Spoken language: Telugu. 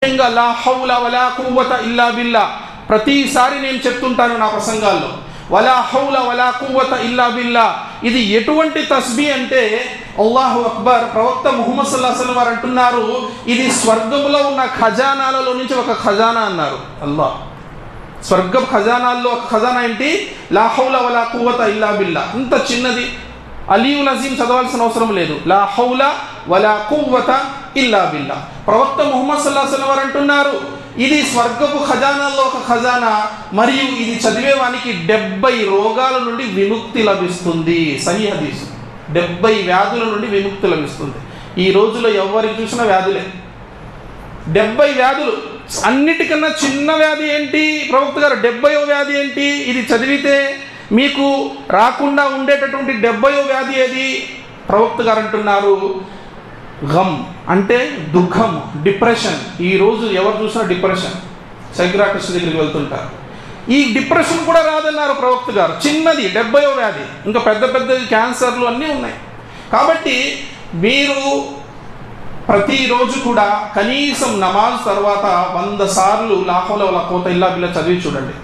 లా హౌల వలా కువ్వత ఇల్లా బిల్లా ప్రతిసారి నేను చెప్తుంటాను నా ప్రసంగాల్లో. వలా హౌల వలా కువ్వత ఇల్లా బిల్లా ఇది ఎటువంటి తస్బీ అంటే అల్లాహు అక్బర్. ప్రవక్త ముహమ్మద్ సల్లల్లాహు అలైహి వసల్లం వారు అంటున్నారు, ఇది స్వర్గంలో ఉన్న ఖజానాలలో నుంచి ఒక ఖజానా అన్నారు. అల్లాహ్ స్వర్గం ఖజానాల్లో ఒక ఖజానా ఏంటి? లా హౌల వలా కువ్వత ఇల్లా బిల్లా. ఇంత చిన్నది, అలీయుల్ అజీం చదవాల్సిన అవసరం లేదు. లా హౌల వలా కువ్వత ఇల్లా బిల్లా. ప్రవక్త ముహమ్మద్ సల్లల్లాహు అలైహి వసల్లం వారు అంటున్నారు, ఇది స్వర్గపు ఖజానాల్లో ఒక ఖజానా, మరియు ఇది చదివేవానికి 70 రోగాల నుండి విముక్తి లభిస్తుంది. సహీ హదీస్. 70 వ్యాధుల నుండి విముక్తి లభిస్తుంది. ఈ రోజులో ఎవరికి చూసినా వ్యాధులే. 70 వ్యాధులు. అన్నిటికన్నా చిన్న వ్యాధి ఏంటి? ప్రవక్త గారు 70వ వ్యాధి ఏంటి? ఇది చదివితే మీకు రాకుండా ఉండేటటువంటి 70వ వ్యాధి ఏది? ప్రవక్త గారు అంటున్నారు, గమ్ అంటే దుఃఖం, డిప్రెషన్. ఈరోజు ఎవరు చూసినా డిప్రెషన్. సైకియాట్రిస్ట్ దగ్గరికి వెళ్తుంటారు. ఈ డిప్రెషన్ కూడా రాదన్నారు ప్రవక్త గారు. చిన్నది 70వ వ్యాధి. ఇంకా పెద్ద పెద్ద క్యాన్సర్లు అన్నీ ఉన్నాయి. కాబట్టి మీరు ప్రతిరోజు కూడా కనీసం నమాజ్ తర్వాత 100 సార్లు లా హౌల వలా కువ్వత ఇల్లా బిల్లా చదివి చూడండి.